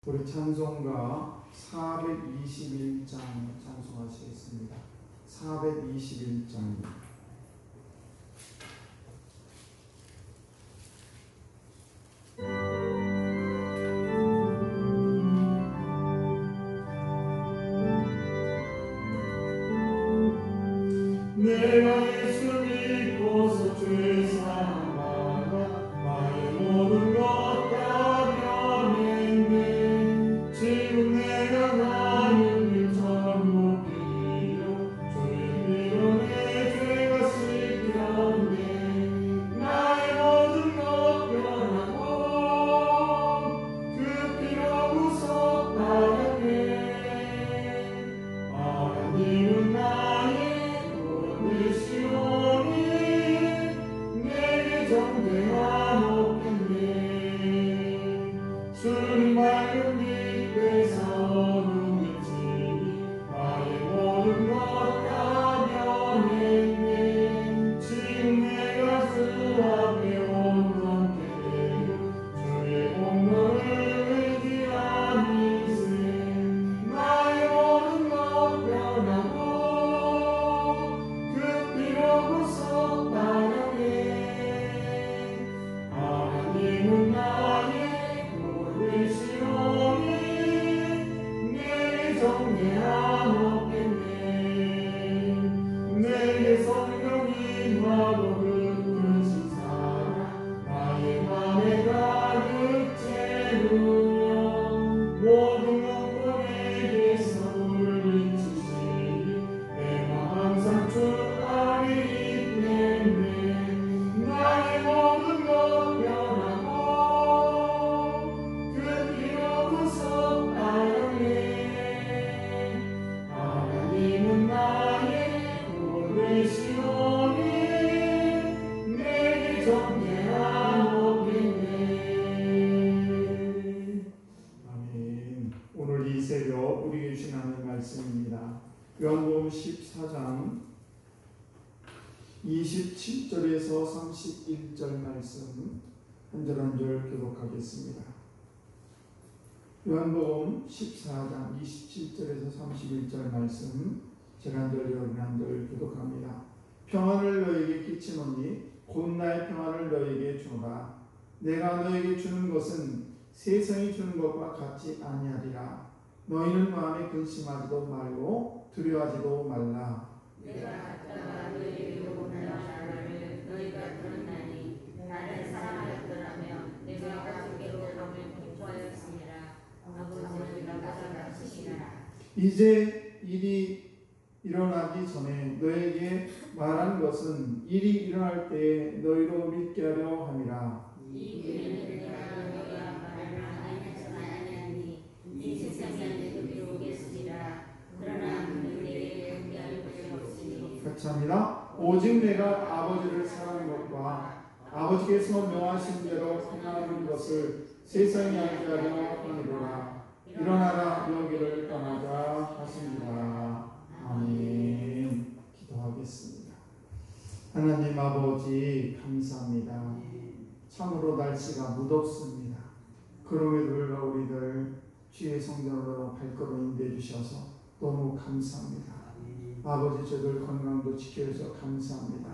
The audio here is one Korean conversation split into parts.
우리 찬송가 421장 찬송하시겠습니다. 421장. 내가 예수 믿고서 죄 사함하여 나의 모든 것 다 변했네. 지금 내가 가는 길 전부 비로 주의 피로 내 죄가 씻겼네. 나의 모든 것 변하고 그 피로 구속하였네. 하나님은 나의 시온이 내게 정죄가 높겠네. 주님 맑은 빛에서 눈을 치니 나의 모든 것 다 변했네. 지금 내가 주 앞에 온전케 되어 주의 공로를 의지함이세. 나의 모든 것 변하고 하나님은 나의 구원의 시온이 내게 정죄하옵겠네. 내게 성령이 임하고 그릇은 사랑 나의 맘에 가득 채우며 모든 영혼에게서 물리치시니 내 맘 항상 주 안에 있겠네. 나의 모든 것 변하고 그 피로 구속하였네. 하나님은 나의 구원의 시온이 내게 정죄하옵겠네. 아멘. 오늘 이 새벽 우리에게 주신 하나님의 말씀입니다. 요한복음 14장 27절에서 31절 말씀 한 절 한 절 교독하겠습니다. 요한복음 14장 27절에서 31절 말씀 제가 한 절 여러분 한 절 교독합니다. 평안을 너에게 끼치노니 곧 나의 평안을 너에게 주노라. 내가 너에게 주는 것은 세상이 주는 것과 같지 아니하리라. 너희는 마음에 근심하지도 말고 두려워하지도 말라. 내가 갔다가 너희에게 오는 나를 너희가 들었나니 나를 사랑하였더라면 내가 가족에게 오면 기뻐하였으리라. 아버지는 나가 가르치시니라. 이제 일이 일어나기 전에 너에게 말한 것은 일이 일어날 때에 너희로 믿게 하려 함이라. 이 일은 내가 너희가 말을 아니하지만 아니하니 이 세상에 너희로 오겠으리라. 그러나 너희에게 함께할 것이 없으니. 같이 합니다. 오직 내가 아버지를 사랑하는 것과 아버지께서 명하신 대로 행하는 것을 세상에 알게 하려 함이로라. 일어나라 여기를 떠나자 하십니다. 아멘. 기도하겠습니다. 하나님 아버지 감사합니다. 참으로 날씨가 무덥습니다. 그럼에도 불구하고 우리들 주의 성전으로 발걸음 인도해 주셔서 너무 감사합니다. 아버지 저희들 건강도 지켜주셔서 감사합니다.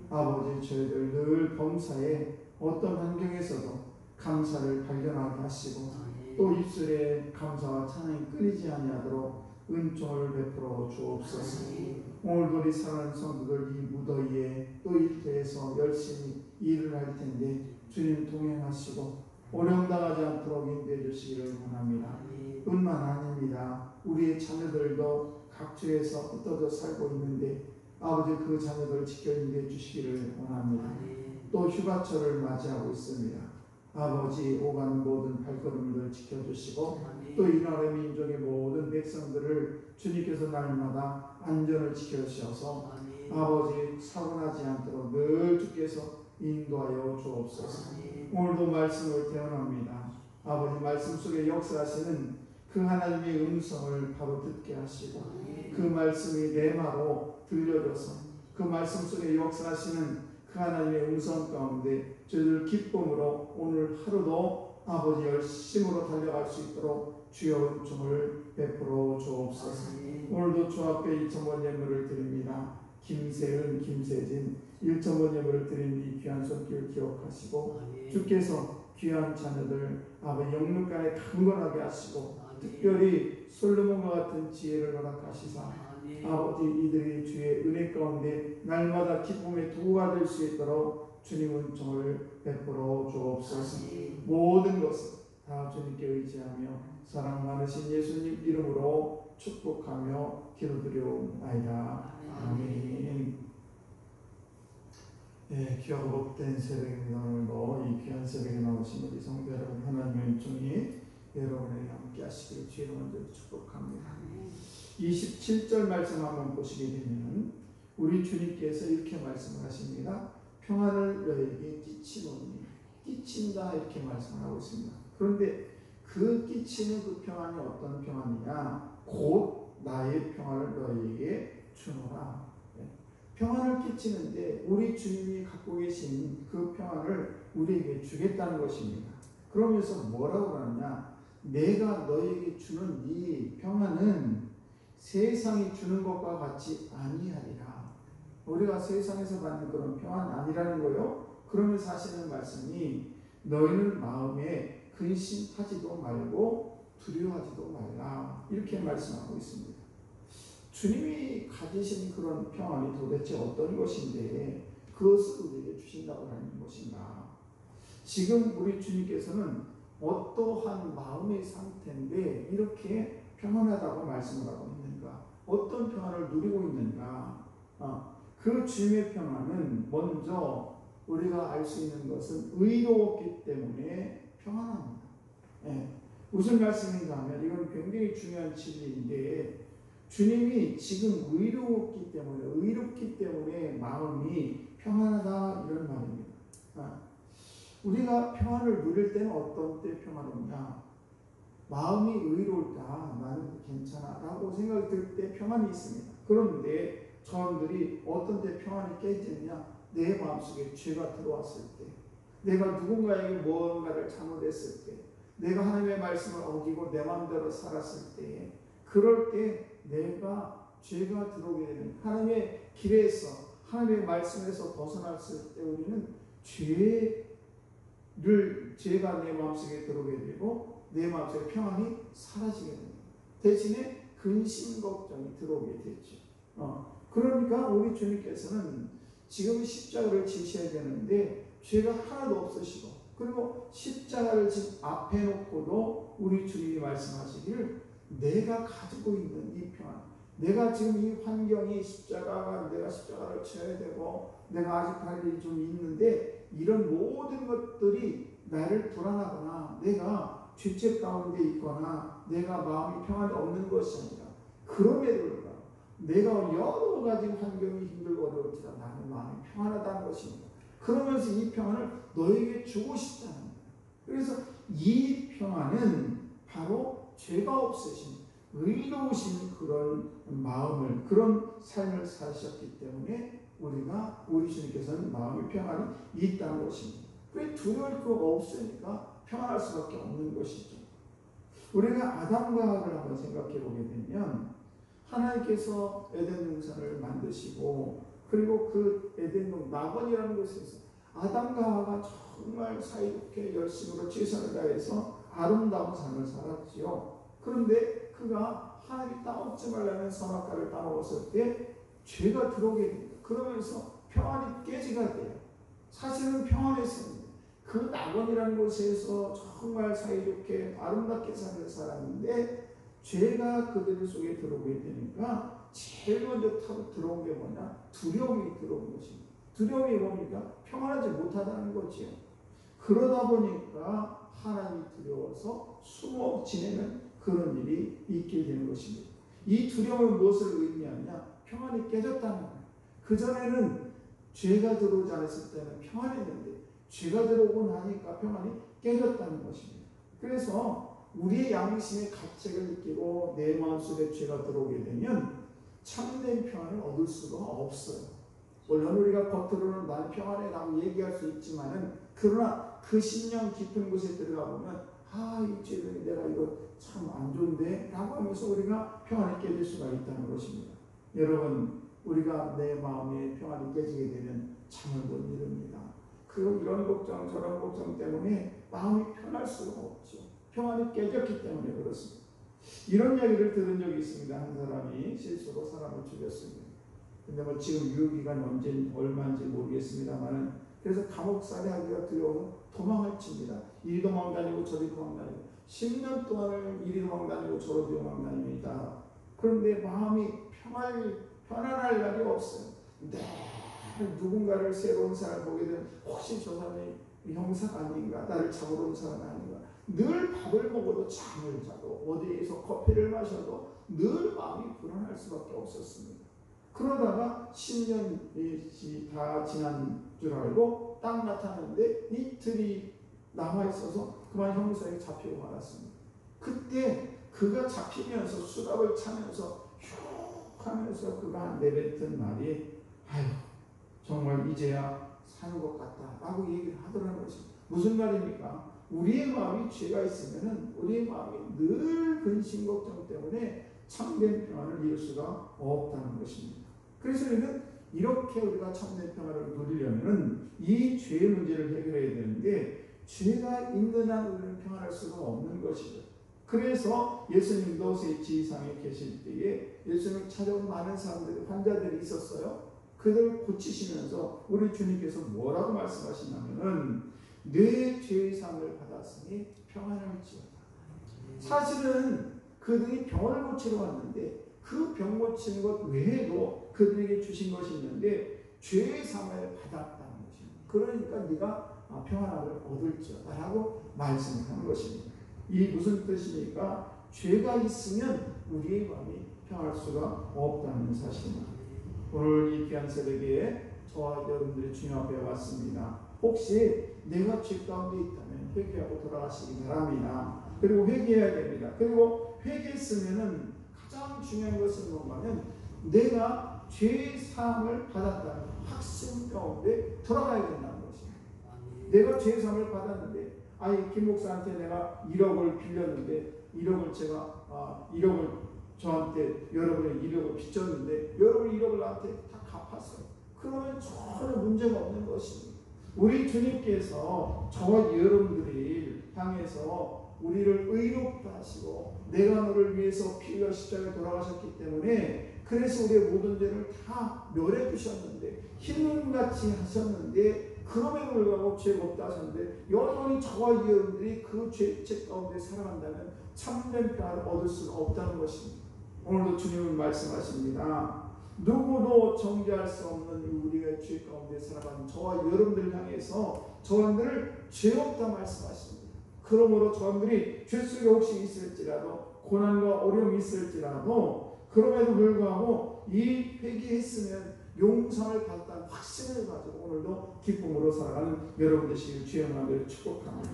아버지 저희들 늘 범사에 어떤 환경에서도 감사를 발견하게 하시고 또 입술에 감사와 찬양이 끊이지 아니하도록 은총을 베풀어 주옵소서. 오늘도 우리 사랑하는 성도들 이 무더위에 또 일터에서 열심히 일을 할 텐데 주님 동행하시고 어려움 당하지 않도록 인도해 주시기를 원합니다. 뿐만 아닙니다. 우리의 자녀들도 각처에서 흩어져 살고 있는데 아버지 그 자녀들을 지켜 인도해 주시기를 원합니다. 또 휴가철을 맞이하고 있습니다. 아버지 오가는 모든 발걸음을 지켜주시고 또 이 나라의 민족의 모든 백성들을 주님께서 날마다 안전을 지켜주셔서 아버지 사고나지 않도록 늘 주께서 인도하여 주옵소서. 오늘도 말씀을 대언합니다. 아버지 말씀 속에 역사하시는 그 하나님의 음성을 바로 듣게 하시고 그 말씀이 내마로 들려줘서 그 말씀 속에 역사하시는 그 하나님의 음성 가운데 저희들 기쁨으로 오늘 하루도 아버지 열심으로 달려갈 수 있도록 주여 은총을 베풀어 주옵소서. 오늘도 주 앞에 2,000번 예물을 드립니다. 김세은, 김세진 1,000번 예물을 드린 이 귀한 손길 기억하시고 주께서 귀한 자녀들 아버지 영육간에 강건하게 하시고 특별히 솔로몬과 같은 지혜를 허락하시사 아버지 이들이 주의 은혜 가운데 날마다 기쁨의 도구가 될 수 있도록 주님 은총을 베풀어 주옵소서. 모든 것을 다 주님께 의지하며 사랑 많으신 예수님 이름으로 축복하며 기도드려옵나이다. 아멘. 네, 귀하고 복된 새벽입니다. 오늘도 이 귀한 새벽에 나오신 우리 성도 여러분 하나님의 은총이 여러분에게 함께 하시기를 주의 먼저 축복합니다. 27절 말씀 한번 보시게 되면 우리 주님께서 이렇게 말씀을 하십니다. 평안을 너에게 끼치노니 끼친다 이렇게 말씀을 하고 있습니다. 그런데 그 끼치는 그 평안이 어떤 평안이냐? 곧 나의 평안을 너에게 주노라. 평안을 끼치는데 우리 주님이 갖고 계신 그 평안을 우리에게 주겠다는 것입니다. 그러면서 뭐라고 하느냐? 내가 너에게 주는 이 평안은 세상이 주는 것과 같이 아니하리라. 우리가 세상에서 받는 그런 평안 아니라는 거요. 그러면서 하시는 말씀이 너희는 마음에 근심하지도 말고 두려워하지도 말라. 이렇게 말씀하고 있습니다. 주님이 가지신 그런 평안이 도대체 어떤 것인데 그것을 우리에게 주신다고 하는 것인가? 지금 우리 주님께서는 어떠한 마음의 상태인데 이렇게 평안하다고 말씀을 하고 있는가? 어떤 평안을 누리고 있는가? 그 주님의 평안은 먼저 우리가 알 수 있는 것은 의로웠기 때문에 평안합니다. 무슨 말씀인가 하면 이건 굉장히 중요한 진리인데 주님이 지금 의롭기 때문에 마음이 평안하다 이런 말입니다. 우리가 평안을 누릴 때는 어떤 때 평안이냐? 마음이 의로울 때 나는 괜찮아 라고 생각이 들 때 평안이 있습니다. 그런데 저들이 어떤 때 평안이 깨지느냐? 내 마음속에 죄가 들어왔을 때, 내가 누군가에게 무언가를 잘못했을 때, 내가 하나님의 말씀을 어기고 내 마음대로 살았을 때, 그럴 때 내가 죄가 들어오게 되는 하나님의 길에서 하나님의 말씀에서 벗어났을 때 우리는 죄가 내 마음속에 들어오게 되고 내 마음속에 평안이 사라지게 됩니다. 대신에 근심 걱정이 들어오게 되죠. 그러니까 우리 주님께서는 지금 십자가를 지셔야 되는데 죄가 하나도 없으시고 그리고 십자가를 지금 앞에 놓고도 우리 주님이 말씀하시기를 내가 가지고 있는 이 평안, 내가 지금 이 환경이 내가 십자가를 쳐야 되고 내가 아직 할 일이 좀 있는데 이런 모든 것들이 나를 불안하거나 내가 죄책 가운데 있거나 내가 마음이 평안이 없는 것이 아니라 그럼에도 불구하고 내가 여러 가지 환경이 힘들고 어려울지라 나는 마음이 평안하다는 것입니다. 그러면서 이 평안을 너에게 주고 싶다는 거예요. 그래서 이 평안은 바로 죄가 없으신 의로우신 그런 마음을 그런 삶을 사셨기 때문에 우리 주님께서는 마음의 평안이 있다는 것입니다. 왜 두려울 거 없으니까 평안할 수밖에 없는 것이죠. 우리가 아담과 하와를 한번 생각해 보게 되면 하나님께서 에덴 동산을 만드시고 그리고 그 에덴 낙원이라는 곳에서 아담과 하와가 정말 사이좋게 열심으로 최선을 다해서 아름다운 삶을 살았지요. 그런데 그가 하나님이 따먹지 말라는 선악과를 따먹었을 때 죄가 들어오게 됩니다. 그러면서 평안이 깨지게 돼요. 사실은 평안했습니다. 그 낙원이라는 곳에서 정말 사이좋게 아름답게 살았는데 죄가 그들 속에 들어오게 되니까 제일 먼저 타고 들어온 게 뭐냐? 두려움이 들어온 것입니다. 두려움이 뭡니까? 평안하지 못하다는 거지요. 그러다 보니까 하나님이 두려워서 숨어 지내는 그런 일이 있게 되는 것입니다. 이 두려움은 무엇을 의미하냐? 평안이 깨졌다는 거예요. 그전에는 죄가 들어오지 않았을 때는 평안했는데 죄가 들어오고 나니까 평안이 깨졌다는 것입니다. 그래서 우리의 양심의 가책을 느끼고 내 마음속에 죄가 들어오게 되면 참된 평안을 얻을 수가 없어요. 물론 우리가 겉으로는 난 평안해라고 얘기할 수 있지만은 그러나 그 심령 깊은 곳에 들어가 보면 이 죄는 내가 이거 참 안 좋은데 라고 하면서 우리가 평안이 깨질 수가 있다는 것입니다. 여러분, 우리가 내 마음에 평안이 깨지게 되면 잠을 못 이룹니다. 이런 걱정 저런 걱정 때문에 마음이 편할 수가 없죠. 평안이 깨졌기 때문에 그렇습니다. 이런 이야기를 들은 적이 있습니다. 한 사람이 실수로 사람을 죽였습니다. 근데 지금 유효기간이 얼마인지 모르겠습니다만, 그래서 감옥살이 하기가 두려워서 도망을 칩니다. 이리 도망 다니고 저리 도망 다니고 10년 동안을 이리 도망 다니고 저리 도망 다닙니다. 그런데 마음이 편안할 날이 없어요. 누군가를 새로운 사람을 보게 되면 혹시 저 사람이 형사가 아닌가, 나를 잡으러 온 사람이 아닌가, 늘 밥을 먹어도 잠을 자도 어디에서 커피를 마셔도 늘 마음이 불안할 수밖에 없었습니다. 그러다가 10년이 다 지난 줄 알고 딱 나타났는데 이틀이 남아있어서 그만 형사에 잡히고 말았습니다. 그때 그가 잡히면서 수갑을 차면서 슉 하면서 그가 내뱉은 말이 정말 이제야 사는 것 같다 라고 얘기를 하더라는 것입니다. 무슨 말입니까? 우리의 마음이 죄가 있으면 우리의 마음이 늘 근심 걱정 때문에 참된 평안을 이룰 수가 없다는 것입니다. 그래서 우리는 이렇게 우리가 참된 평안을 누리려면 이 죄의 문제를 해결해야 되는데, 죄가 있는 한 우리는 평안할 수가 없는 것이죠. 그래서 예수님도 지상에 계실 때에 예수님 찾아온 많은 사람들이, 환자들이 있었어요. 그들을 고치시면서 우리 주님께서 뭐라고 말씀하시냐면은 내 죄의 상을 받았으니 평안을 지어라. 사실은 그들이 병을 고치러 왔는데 그 병 고치는 것 외에도 그들에게 주신 것이 있는데 죄의 상을 받았다는 것입니다. 그러니까 네가 평안함을 얻을지어다 라고 말씀하는 것입니다. 이 무슨 뜻입니까? 죄가 있으면 우리의 마음이 평안할 수가 없다는 사실입니다. 오늘 이 귀한 새벽에 저와 여러분들이 주님 앞에 왔습니다. 혹시 내가 죄 가운데 있다면 회개하고 돌아가시기 바랍니다. 그리고 회개해야 됩니다. 그리고 회개했으면은 가장 중요한 것은 뭐냐면 내가 죄의 사함을 받았다는 확신 가운데 돌아가야 된다는 것입니다. 내가 죄의 사함을 받았는데, 김 목사한테 내가 1억을 빌렸는데 1억을 제가 1억을 저한테 여러분의 1억을 빚졌는데 여러분이 1억을 나한테 다 갚았어요. 그러면 전혀 문제가 없는 것입니다. 우리 주님께서 저와 여러분들이 향해서 우리를 의롭다 하시고 내가 너를 위해서 피 흘려 십자가에 돌아가셨기 때문에, 그래서 우리의 모든 죄를 다 멸해 주셨는데, 흰눈같이 하셨는데, 그럼에도 불구하고 죄가 없다 하셨는데 여전히 저와 여러분들이 그 죄책 가운데 살아간다면 참된 평안을 얻을 수가 없다는 것입니다. 오늘도 주님은 말씀하십니다. 누구도 정죄할 수 없는 우리가 죄 가운데 살아가는 저와 여러분들을 향해서 저분들을 죄 없다 말씀하십니다. 그러므로 저분들이 죄 속에 혹시 있을지라도, 고난과 어려움이 있을지라도, 그럼에도 불구하고 이 회개했으면 용서를 받았다는 확신을 가지고 오늘도 기쁨으로 살아가는 여러분 되시길 주의 이름으로 축복합니다.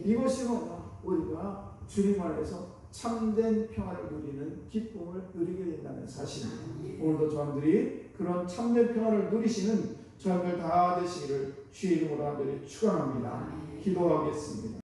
이것이 뭐냐? 우리가 주님 안에서 참된 평안을 누리는 기쁨을 누리게 된다는 사실입니다. 오늘도 저분들이 그런 참된 평안을 누리시는 저분들 다 되시기를 주의 이름으로 축원합니다. 기도하겠습니다.